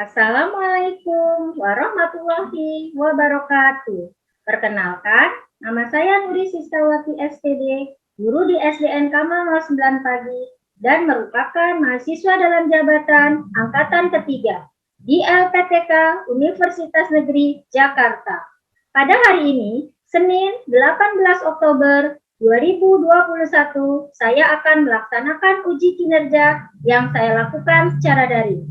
Assalamualaikum warahmatullahi wabarakatuh. Perkenalkan, nama saya Nuri Sistawati STD, guru di SDN Kamal 09 Pagi, dan merupakan mahasiswa dalam jabatan Angkatan Ketiga di LPTK Universitas Negeri Jakarta. Pada hari ini, Senin 18 Oktober 2021, saya akan melaksanakan uji kinerja yang saya lakukan secara daring.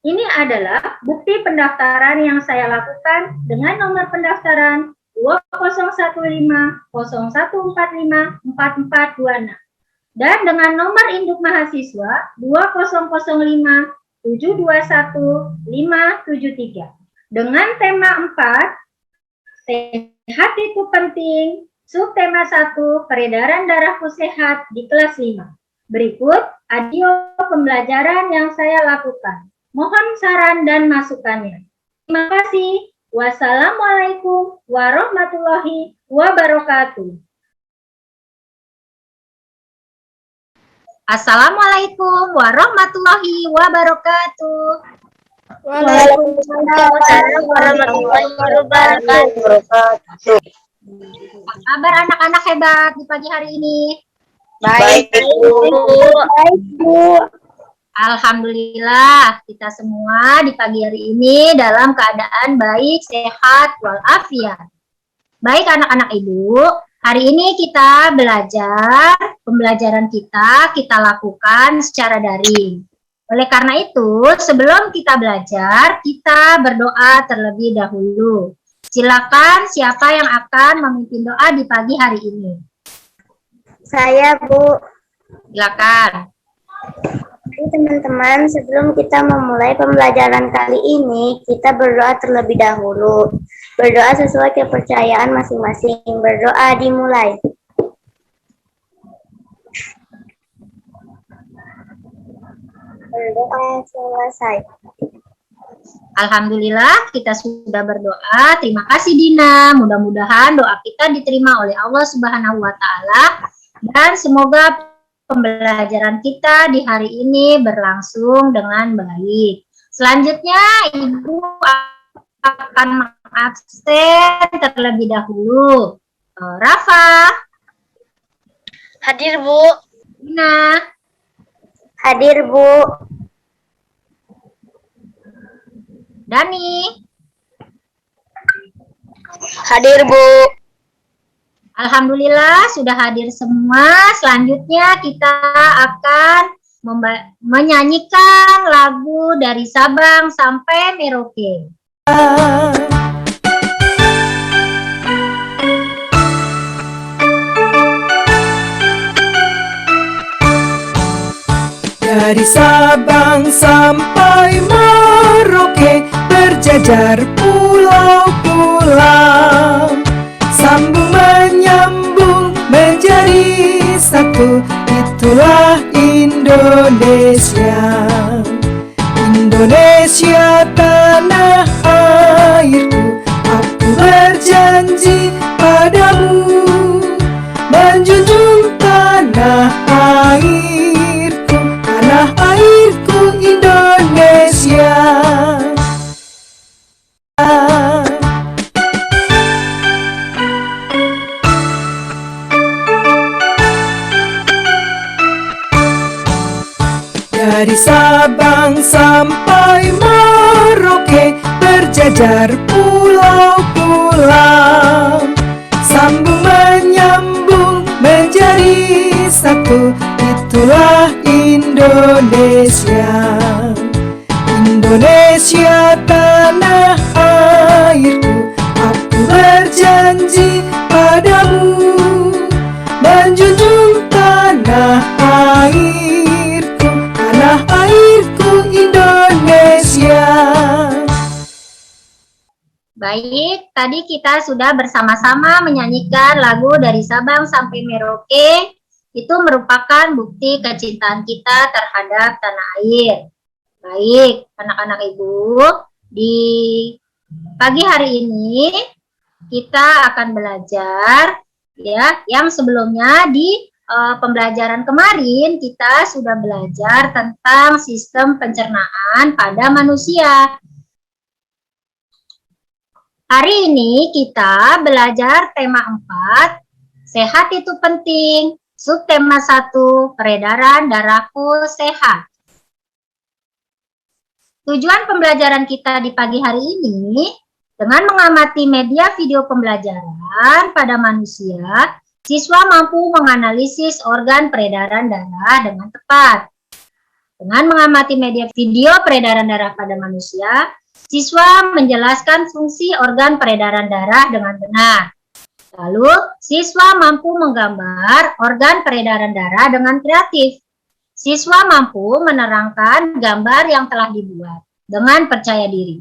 Ini adalah bukti pendaftaran yang saya lakukan dengan nomor pendaftaran 201501454426 dan dengan nomor induk mahasiswa 20057215573 dengan tema 4, sehat itu penting, subtema 1, peredaran darahku sehat di kelas 5. Berikut audio pembelajaran yang saya lakukan. Mohon saran dan masukannya. Terima kasih. Wassalamualaikum warahmatullahi wabarakatuh. Assalamualaikum warahmatullahi wabarakatuh. Waalaikumsalam warahmatullahi wabarakatuh. Apa kabar anak-anak hebat di pagi hari ini? Baik, Bu. Baik, Bu. Alhamdulillah, kita semua di pagi hari ini dalam keadaan baik, sehat, walafiat. Baik anak-anak ibu, hari ini kita belajar, pembelajaran kita lakukan secara daring. Oleh karena itu, sebelum kita belajar, kita berdoa terlebih dahulu. Silakan siapa yang akan memimpin doa di pagi hari ini? Saya, Bu. Silakan. Teman-teman, sebelum kita memulai pembelajaran kali ini, kita berdoa terlebih dahulu. Berdoa sesuai kepercayaan masing-masing. Berdoa dimulai. Berdoa selesai. Alhamdulillah, kita sudah berdoa. Terima kasih Dina. Mudah-mudahan doa kita diterima oleh Allah Subhanahu wa Ta'ala, dan semoga pembelajaran kita di hari ini berlangsung dengan baik. Selanjutnya, Ibu akan mengabsen terlebih dahulu. Rafa. Hadir, Bu. Dina. Hadir, Bu. Dani. Hadir, Bu. Alhamdulillah sudah hadir semua. Selanjutnya kita akan menyanyikan lagu dari Sabang sampai Merauke. Dari Sabang sampai Merauke, berjajar pulau-pulau, sambung menyambung menjadi satu, itulah Indonesia. Indonesia tanah airku, aku berjanji padamu, menjunjung tanah airku, tanah airku Indonesia. Dari Sabang sampai Merauke, berjajar pulau-pulau, sambung menyambung menjadi satu, itulah Indonesia. Indonesia tanah airku, aku berjanji padamu, menjunjung tanah airku, tanah airku Indonesia. Baik, tadi kita sudah bersama-sama menyanyikan lagu dari Sabang sampai Merauke. Itu merupakan bukti kecintaan kita terhadap tanah air. Baik, anak-anak ibu, di pagi hari ini kita akan belajar ya, yang sebelumnya di pembelajaran kemarin kita sudah belajar tentang sistem pencernaan pada manusia. Hari ini kita belajar tema 4, sehat itu penting. Subtema 1, peredaran darahku sehat. Tujuan pembelajaran kita di pagi hari ini, dengan mengamati media video pembelajaran pada manusia, siswa mampu menganalisis organ peredaran darah dengan tepat. Dengan mengamati media video peredaran darah pada manusia, siswa menjelaskan fungsi organ peredaran darah dengan benar. Lalu, siswa mampu menggambar organ peredaran darah dengan kreatif. Siswa mampu menerangkan gambar yang telah dibuat dengan percaya diri.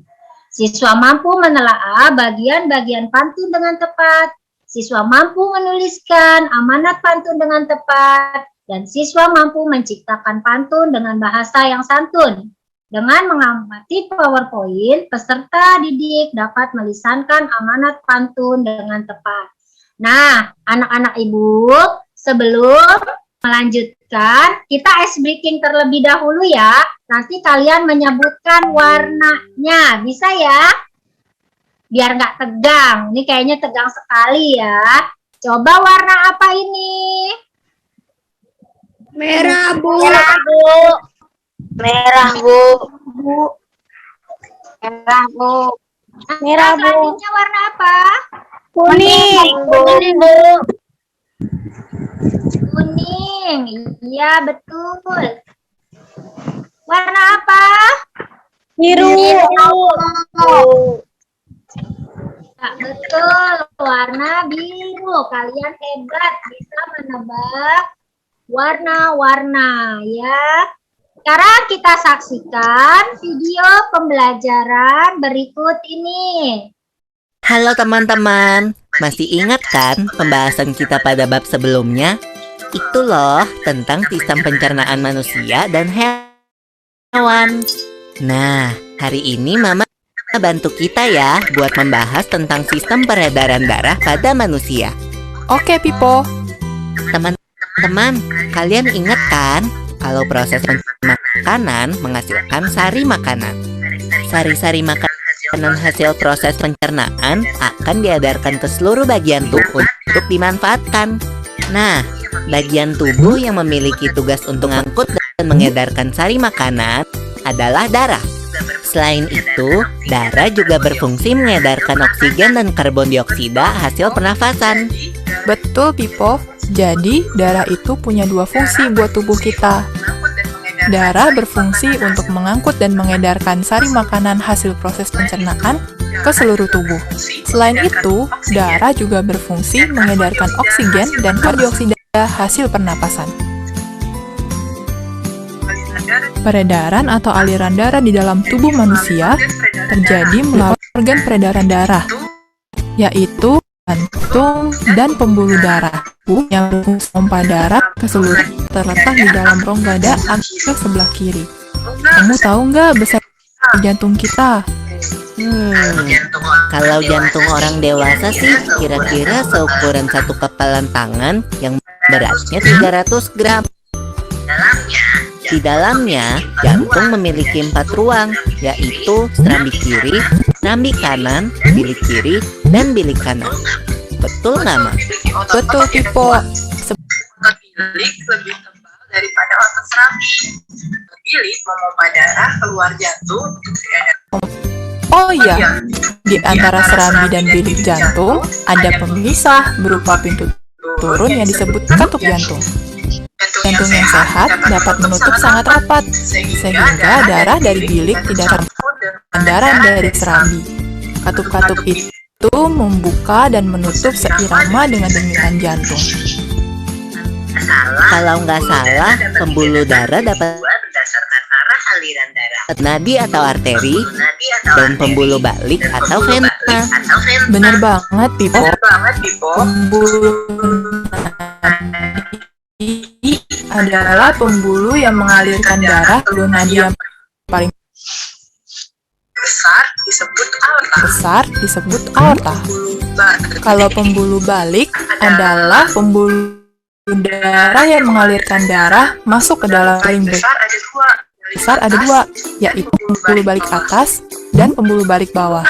Siswa mampu menelaah bagian-bagian pantun dengan tepat. Siswa mampu menuliskan amanat pantun dengan tepat. Dan siswa mampu menciptakan pantun dengan bahasa yang santun. Dengan mengamati PowerPoint, peserta didik dapat melisankan amanat pantun dengan tepat. Nah, anak-anak ibu, sebelum melanjutkan, kita ice breaking terlebih dahulu ya. Nanti kalian menyebutkan warnanya. Bisa ya? Biar nggak tegang. Ini kayaknya tegang sekali ya. Coba warna apa ini? Merah, Bu. Merah, Bu. Merah, Bu. Merah, Bu. Merah, Bu. Selanjutnya warna apa? Kuning, kuning, Bu. Kuning. Iya, betul. Warna apa? Biru. Nah, betul, warna biru. Kalian hebat, bisa menebak warna-warna ya. Sekarang kita saksikan video pembelajaran berikut ini. Halo teman-teman, masih ingat kan pembahasan kita pada bab sebelumnya? Itu loh tentang sistem pencernaan manusia dan hewan. Nah, hari ini Mama bantu kita ya buat membahas tentang sistem peredaran darah pada manusia. Oke, Pipo. Teman-teman, kalian ingat kan kalau proses pencernaan makanan menghasilkan sari makanan. Sari-sari makanan hasil proses pencernaan akan diedarkan ke seluruh bagian tubuh untuk dimanfaatkan. Nah, bagian tubuh yang memiliki tugas untuk mengangkut dan mengedarkan sari makanan adalah darah. Selain itu, darah juga berfungsi mengedarkan oksigen dan karbon dioksida hasil pernafasan. Betul, Pipo. Jadi, darah itu punya dua fungsi buat tubuh kita. Darah berfungsi untuk mengangkut dan mengedarkan sari makanan hasil proses pencernaan ke seluruh tubuh. Selain itu, darah juga berfungsi mengedarkan oksigen dan karbon dioksida hasil pernapasan. Peredaran atau aliran darah di dalam tubuh manusia terjadi melalui organ peredaran darah, yaitu jantung dan pembuluh darah yang berfungsi memompa darah ke seluruh terletak di dalam rongga dada sebelah kiri. Kamu tahu nggak besar jantung kita? Kalau jantung orang dewasa sih kira-kira seukuran satu kepalan tangan yang beratnya 300 gram. Di dalamnya, jantung memiliki 4 ruang, yaitu serambi kiri, serambi kanan, bilik kiri, dan bilik kanan. Betul nggak, Ma? Betul, Pipo. Bilik lebih tebal daripada otot serambi. Bilik memompa darah keluar jantung untuk diedarkan. Oh iya, di antara serambi dan bilik jantung ada pemisah berupa pintu turun yang disebut katup jantung. Jantung yang sehat dapat menutup sangat rapat, sehingga darah dari bilik tidak terpapar darah dari serambi. Katup-katup itu membuka dan menutup seirama dengan denyutan jantung. Kalau nggak salah, pembuluh darah dapat berdasarkan arah aliran darah. nadi atau arteri, dan pembuluh balik atau vena. Bener banget, Pipo. Pembuluh nadi adalah pembuluh yang mengalirkan darah ke nadi yang paling Besar disebut aorta. Kalau pembuluh balik adalah pembuluh darah yang mengalirkan darah masuk ke dalam ring besar ada dua, yaitu pembuluh balik atas dan pembuluh balik bawah.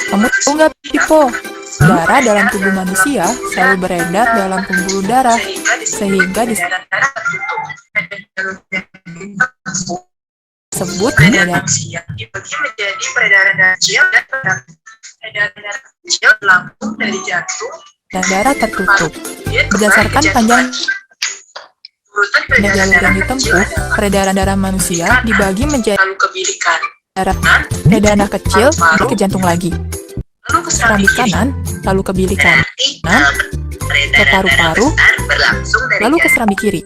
Kamu tahu nggak, Pipo? Darah dalam tubuh manusia selalu beredar dalam pembuluh darah, sehingga disebut peredaran dibagi menjadi peredaran darah kecil dan peredaran darah kecil langsung dari jantung dan darah tertutup. ke Berdasarkan jantung panjang lagi. Urutan dan peredaran jalur darah yang kecil ditempuh, adalah peredaran darah manusia dibagi menjadi lalu ke bilik kanan, peredaran darah kecil ke jantung lagi, lalu ke serambi serambi kiri. kanan, lalu ke bilik kanan, ke paru-paru, lalu ke serambi kiri.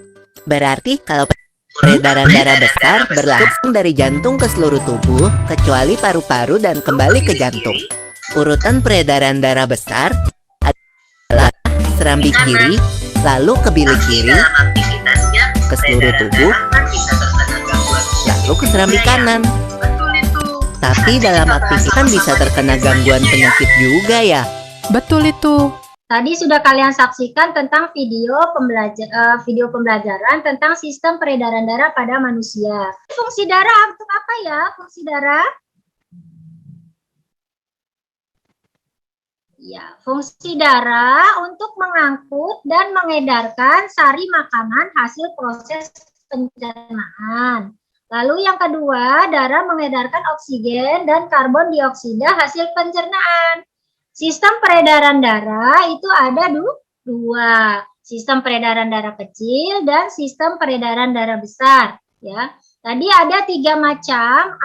Berarti kalau peredaran darah besar berlangsung dari jantung ke seluruh tubuh, kecuali paru-paru dan kembali ke jantung. Urutan peredaran darah besar adalah serambi kiri, lalu ke bilik kiri, ke seluruh tubuh, lalu ke serambi kanan. Tapi dalam aktivitas kan bisa terkena gangguan penyakit juga ya. Betul itu. Tadi sudah kalian saksikan tentang video pembelajaran tentang sistem peredaran darah pada manusia. Fungsi darah untuk apa ya? Fungsi darah? Ya, fungsi darah untuk mengangkut dan mengedarkan sari makanan hasil proses pencernaan. Lalu yang kedua, darah mengedarkan oksigen dan karbon dioksida hasil pencernaan. Sistem peredaran darah itu ada dua, sistem peredaran darah kecil dan sistem peredaran darah besar. Ya, tadi ada 3 macam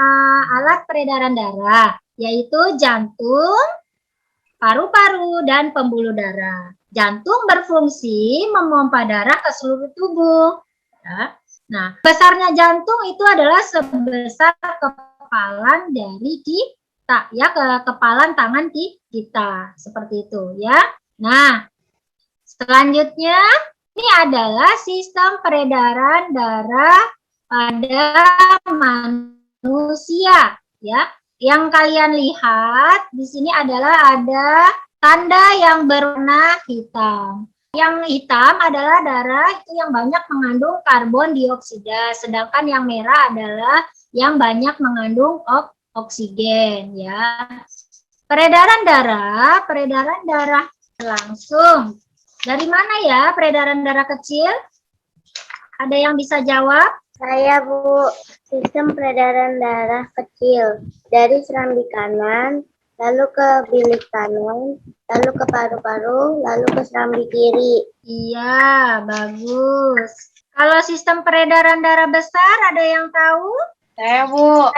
alat peredaran darah, yaitu jantung, paru-paru, dan pembuluh darah. Jantung berfungsi memompa darah ke seluruh tubuh. Ya. Nah, besarnya jantung itu adalah sebesar kepalan dari kita. Ya, ke kepalan tangan kita seperti itu ya. Nah, selanjutnya ini adalah sistem peredaran darah pada manusia ya. Yang kalian lihat di sini adalah ada tanda yang berwarna hitam. Yang hitam adalah darah itu yang banyak mengandung karbon dioksida, sedangkan yang merah adalah yang banyak mengandung oksigen ya. Peredaran darah langsung. Dari mana ya peredaran darah kecil? Ada yang bisa jawab? Saya, Bu. Sistem peredaran darah kecil dari serambi kanan, lalu ke bilik kanan, lalu ke paru-paru, lalu ke serambi kiri. Iya, bagus. Kalau sistem peredaran darah besar ada yang tahu? Saya, Bu.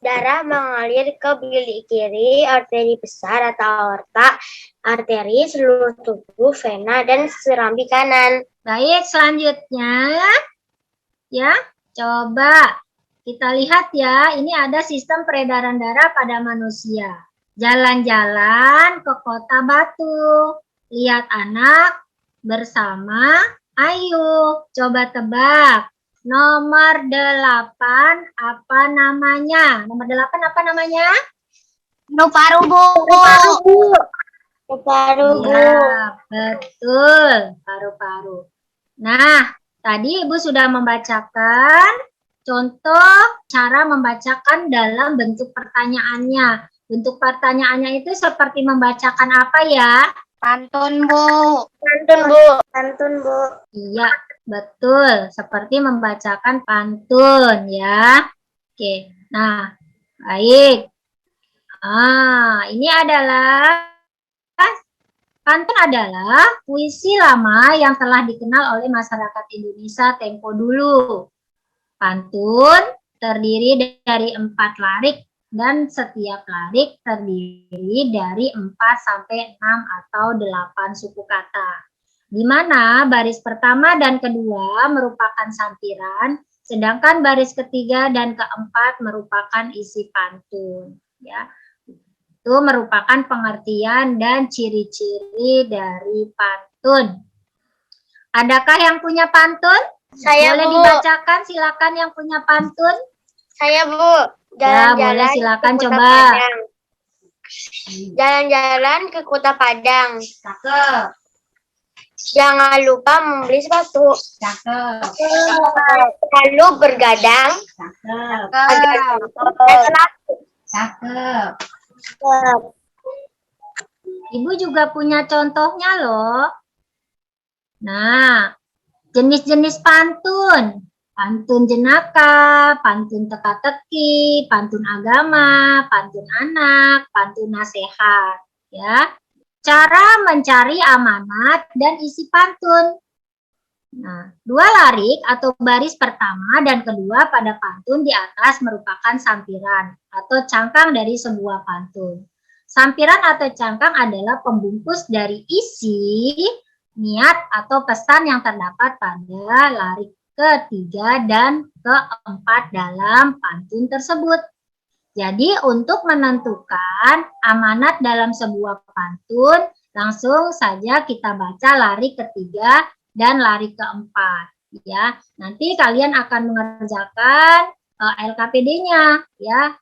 Darah mengalir ke bilik kiri, arteri besar atau aorta, arteri seluruh tubuh, vena, dan serambi kanan. Baik, selanjutnya ya, coba kita lihat ya, ini ada sistem peredaran darah pada manusia. Jalan-jalan ke Kota Batu, lihat anak bersama, ayo coba tebak. Nomor 8 apa namanya? Nomor 8 apa namanya? Paru, Bu. Paru, Bu. Ya, betul, paru-paru. Nah, tadi Ibu sudah membacakan contoh cara membacakan dalam bentuk pertanyaannya. Bentuk pertanyaannya itu seperti membacakan apa ya? Pantun, Bu. Pantun, Bu. Pantun, Bu. Iya, betul. Seperti membacakan pantun ya. Oke, nah baik. Ini adalah pantun adalah puisi lama yang telah dikenal oleh masyarakat Indonesia tempo dulu. Pantun terdiri dari 4 larik dan setiap larik terdiri dari 4 sampai 6 atau 8 suku kata. Di mana baris pertama dan kedua merupakan sampiran, sedangkan baris ketiga dan keempat merupakan isi pantun. Ya. Itu merupakan pengertian dan ciri-ciri dari pantun. Adakah yang punya pantun? Saya, Boleh Bu. dibacakan, silakan yang punya pantun. Saya, Bu. Ya, boleh silakan ke Kota coba. Padang. Jalan-jalan ke Kota Padang. Cakep. Jangan lupa membeli sepatu. Cakep. Lalu bergadang Cakep. agar laku. Cakep. Ibu juga punya contohnya loh. Nah, jenis-jenis pantun. Pantun jenaka, pantun teka-teki, pantun agama, pantun anak, pantun nasihat. Ya. Cara mencari amanat dan isi pantun. Nah, dua larik atau baris pertama dan kedua pada pantun di atas merupakan sampiran atau cangkang dari sebuah pantun. Sampiran atau cangkang adalah pembungkus dari isi, niat atau pesan yang terdapat pada larik ketiga dan keempat dalam pantun tersebut. Jadi untuk menentukan amanat dalam sebuah pantun, langsung saja kita baca larik ketiga dan larik keempat. Ya, nanti kalian akan mengerjakan LKPD-nya, ya,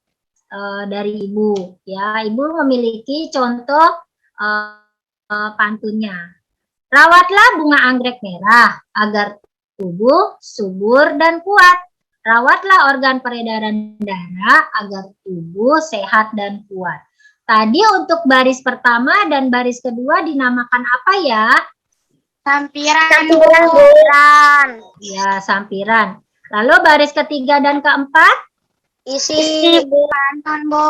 dari ibu. Ya, ibu memiliki contoh pantunnya. Rawatlah bunga anggrek merah agar tubuh subur dan kuat. Rawatlah organ peredaran darah agar tubuh sehat dan kuat. Tadi untuk baris pertama dan baris kedua dinamakan apa ya? Sampiran. Ya, sampiran. Lalu baris ketiga dan keempat? Isi pantun, Bu.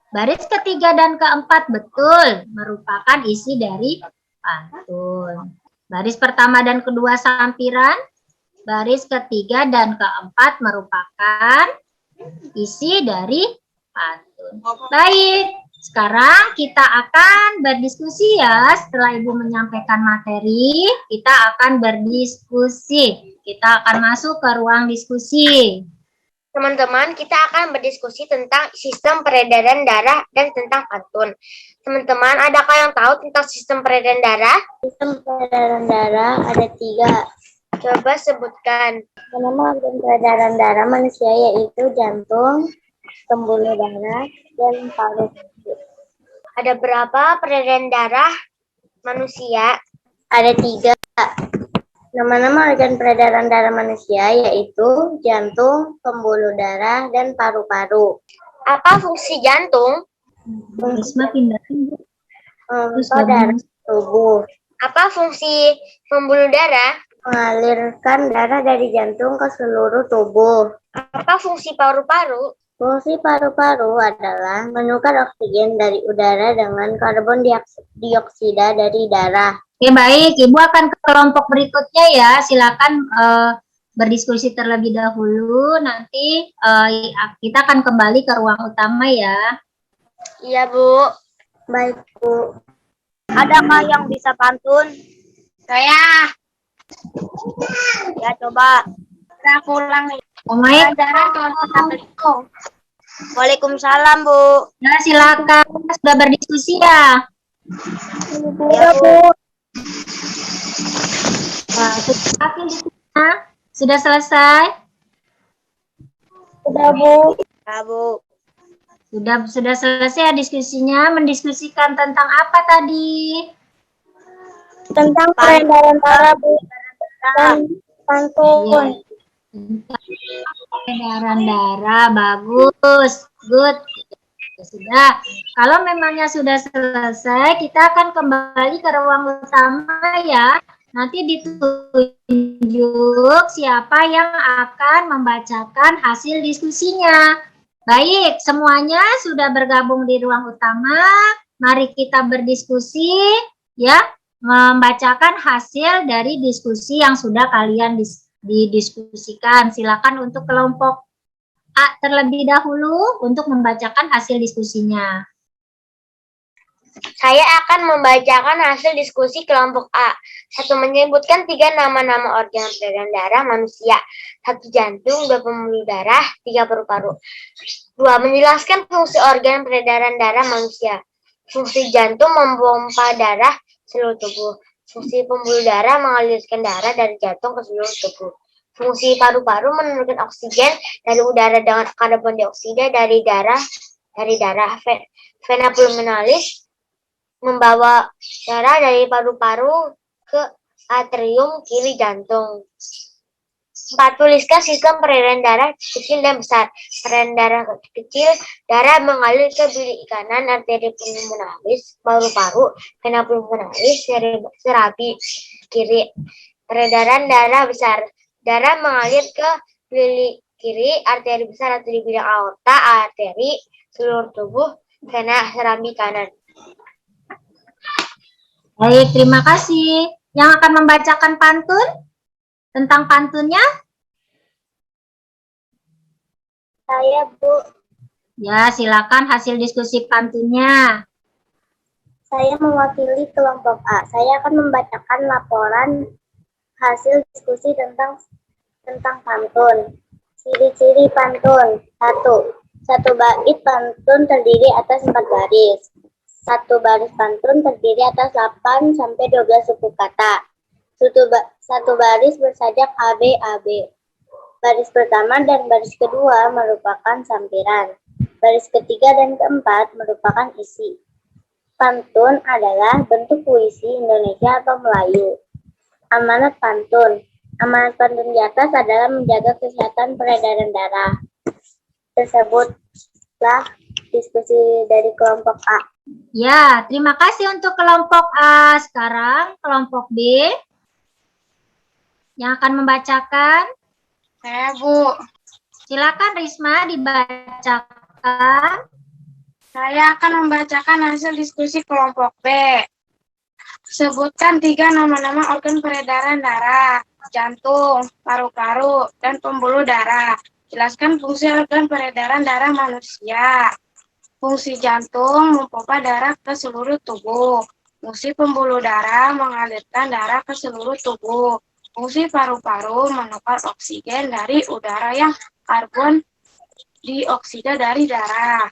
Baris ketiga dan keempat betul merupakan isi dari pantun. Baris pertama dan kedua sampiran. Baris ketiga dan keempat merupakan isi dari pantun. Baik, sekarang kita akan berdiskusi ya. Setelah Ibu menyampaikan materi, kita akan berdiskusi. Kita akan masuk ke ruang diskusi. Teman-teman, kita akan berdiskusi tentang sistem peredaran darah dan tentang pantun. Teman-teman, adakah yang tahu tentang sistem peredaran darah? Sistem peredaran darah ada 3. Coba sebutkan. Nama organ peredaran darah manusia yaitu jantung, pembuluh darah, dan paru-paru. Ada berapa peredaran darah manusia? Ada 3. Nama-nama organ peredaran darah manusia yaitu jantung, pembuluh darah, dan paru-paru. Apa fungsi jantung? Risma pindahin. Darah tubuh. Apa fungsi pembuluh darah? Mengalirkan darah dari jantung ke seluruh tubuh. Apa fungsi paru-paru? Fungsi paru-paru adalah menukar oksigen dari udara dengan karbon dioksida dari darah. Oke, baik. Ibu akan ke kelompok berikutnya ya. Silakan berdiskusi terlebih dahulu. Nanti kita akan kembali ke ruang utama ya. Iya, Bu. Baik, Bu. Adakah yang bisa pantun? Saya. Ya, coba. Aku ulang nih. Omai. Waalaikumsalam, Bu. Ya, silakan. Sudah berdiskusi ya. Ya, Bu. Nah, sudah selesai? Sudah, Bu. Ya, Bu. Sudah selesai ya diskusinya. Mendiskusikan tentang apa tadi? Tentang peredaran darah, Bu. Dan pantun. Peredaran darah, bagus, good. Sudah. Kalau memangnya sudah selesai, kita akan kembali ke ruang utama ya. Nanti ditunjuk siapa yang akan membacakan hasil diskusinya. Baik, semuanya sudah bergabung di ruang utama. Mari kita berdiskusi ya, membacakan hasil dari diskusi yang sudah kalian didiskusikan. Silakan untuk kelompok A terlebih dahulu untuk membacakan hasil diskusinya. Saya akan membacakan hasil diskusi kelompok A. 1. Menyebutkan 3 nama-nama organ peredaran darah manusia. 1 jantung, 2 pembuluh darah, 3 paru-paru. 2. Menjelaskan fungsi organ peredaran darah manusia. Fungsi jantung memompa darah seluruh tubuh. Fungsi pembuluh darah mengalirkan darah dari jantung ke seluruh tubuh. Fungsi paru-paru menurunkan oksigen dari udara dengan karbon dioksida dari darah. Vena pulmonalis membawa darah dari paru-paru ke atrium, kiri jantung. 4. Tuliskan sistem peredaran darah kecil dan besar. Peredaran darah kecil, darah mengalir ke bilik kanan, arteri pulmonalis, paru-paru, vena pulmonalis, serambi kiri. Peredaran darah besar, darah mengalir ke bilik kiri, arteri besar atau di bidang aorta, arteri seluruh tubuh, vena serambi kanan. Baik, terima kasih. Yang akan membacakan pantun tentang pantunnya? Saya, Bu. Ya, silakan hasil diskusi pantunnya. Saya mewakili kelompok A. Saya akan membacakan laporan hasil diskusi tentang pantun. Ciri-ciri pantun. 1. Satu bait pantun terdiri atas 4 baris. Satu baris pantun terdiri atas 8 sampai 12 suku kata. Satu baris bersajak AB. Baris pertama dan baris kedua merupakan sampiran. Baris ketiga dan keempat merupakan isi. Pantun adalah bentuk puisi Indonesia atau Melayu. Amanat pantun. Amanat pantun di atas adalah menjaga kesehatan peredaran darah. Tersebutlah diskusi dari kelompok A. Ya, terima kasih untuk kelompok A. Sekarang kelompok B yang akan membacakan. Saya, Bu. Silakan Risma dibacakan. Saya akan membacakan hasil diskusi kelompok B. Sebutkan 3 nama-nama organ peredaran darah, jantung, paru-paru, dan pembuluh darah. Jelaskan fungsi organ peredaran darah manusia. Fungsi jantung memompa darah ke seluruh tubuh. Fungsi pembuluh darah mengalirkan darah ke seluruh tubuh. Fungsi paru-paru menukar oksigen dari udara yang karbon dioksida dari darah.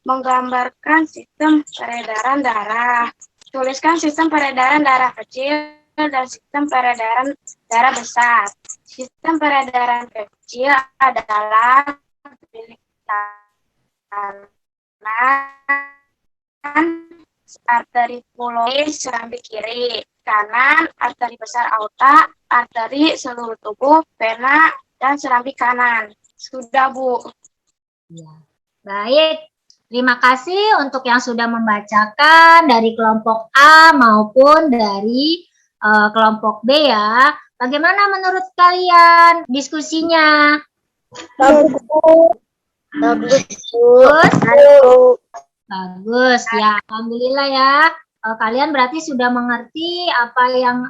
Menggambarkan sistem peredaran darah. Tuliskan sistem peredaran darah kecil dan sistem peredaran darah besar. Sistem peredaran kecil adalah bilik kanan, arteri pulmonalis serambi kiri, kanan, arteri besar aorta, arteri seluruh tubuh, vena, dan serambi kanan. Sudah, Bu. Ya. Baik, terima kasih untuk yang sudah membacakan dari kelompok A maupun dari kelompok B ya. Bagaimana menurut kalian diskusinya? Bagus. Bagus ya, alhamdulillah ya. Kalian berarti sudah mengerti apa yang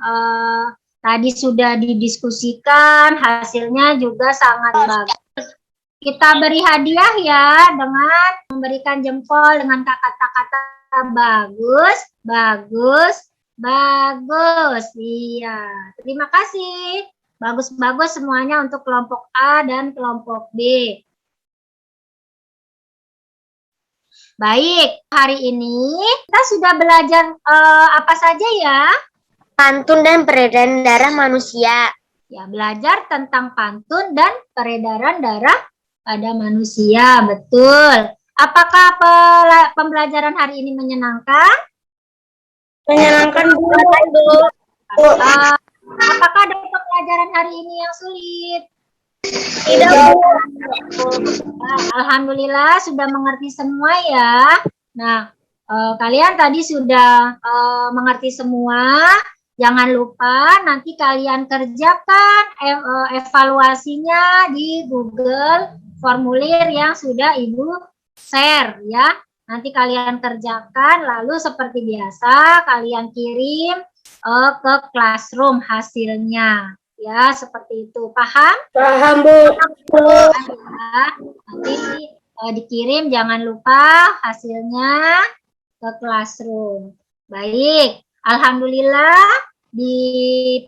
tadi sudah didiskusikan, hasilnya juga sangat bagus. Kita beri hadiah ya dengan memberikan jempol dengan kata-kata bagus, bagus, bagus. Iya, terima kasih. Bagus-bagus semuanya untuk kelompok A dan kelompok B. Baik, hari ini kita sudah belajar apa saja ya? Pantun dan peredaran darah manusia. Ya, belajar tentang pantun dan peredaran darah pada manusia, betul. Apakah pembelajaran hari ini menyenangkan? Menyenangkan, Bu. Apakah ada pembelajaran hari ini yang sulit? Tidak, Bu. Alhamdulillah sudah mengerti semua ya. Nah, kalian tadi sudah mengerti semua. Jangan lupa nanti kalian kerjakan evaluasinya di Google formulir yang sudah Ibu share ya. Nanti kalian kerjakan, lalu seperti biasa kalian kirim ke classroom hasilnya. Ya, seperti itu. Paham? Paham, Bu. Ya, nanti dikirim, jangan lupa hasilnya ke classroom. Baik, alhamdulillah di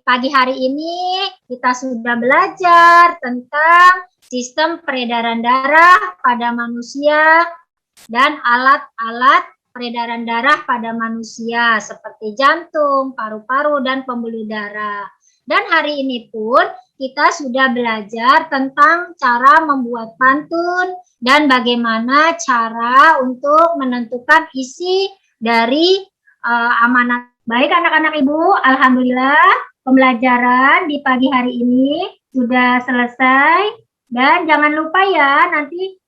pagi hari ini kita sudah belajar tentang sistem peredaran darah pada manusia dan alat-alat peredaran darah pada manusia seperti jantung, paru-paru, dan pembuluh darah. Dan hari ini pun kita sudah belajar tentang cara membuat pantun dan bagaimana cara untuk menentukan isi dari amanat. Baik anak-anak Ibu, alhamdulillah pembelajaran di pagi hari ini sudah selesai. Dan jangan lupa ya, nanti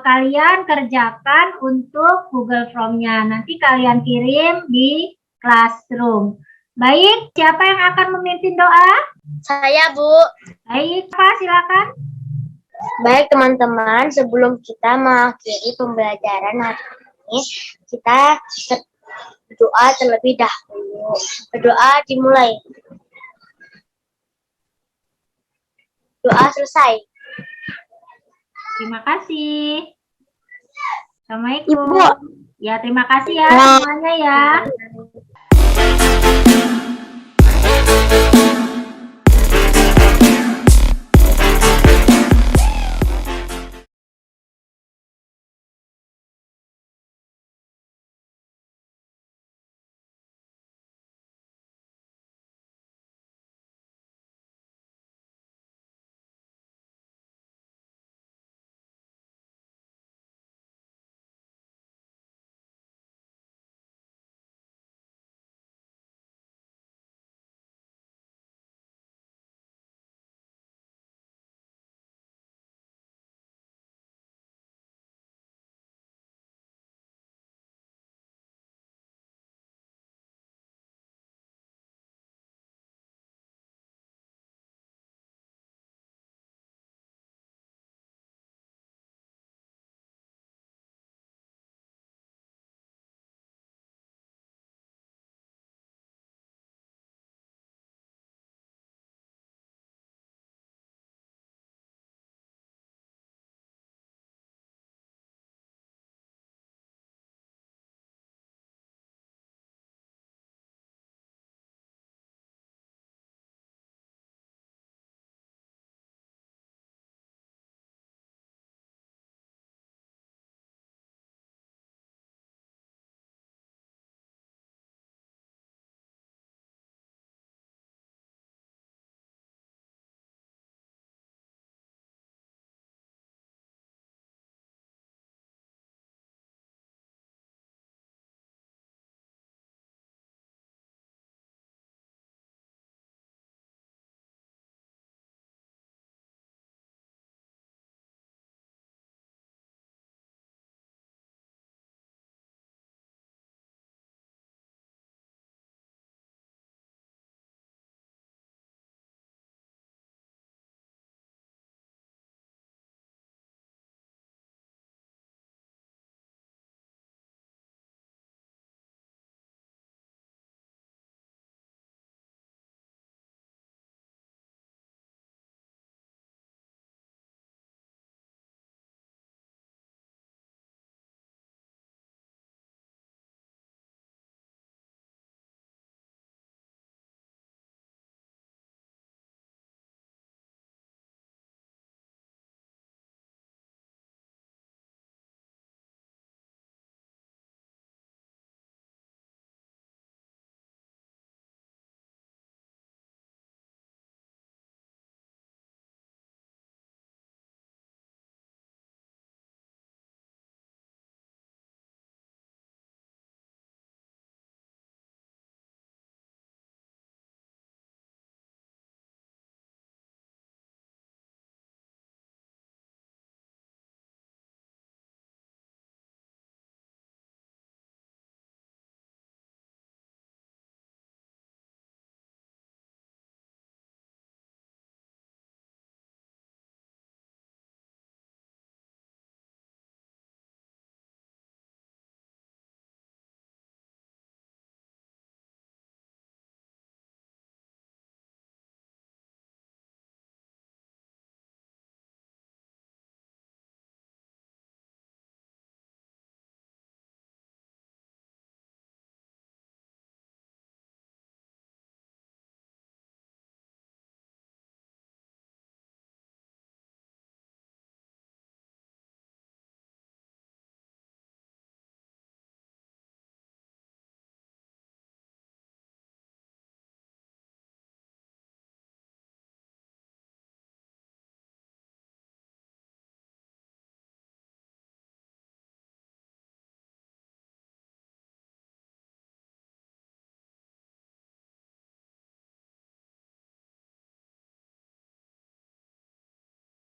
kalian kerjakan untuk Google Form-nya. Nanti kalian kirim di classroom. Baik, siapa yang akan memimpin doa? Saya, Bu. Baik, Pak, silakan. Baik teman-teman, sebelum kita mengakhiri pembelajaran hari ini, kita berdoa terlebih dahulu. Berdoa dimulai. Doa selesai. Terima kasih. Assalamualaikum. Ibu. Ya, terima kasih ya semuanya ya.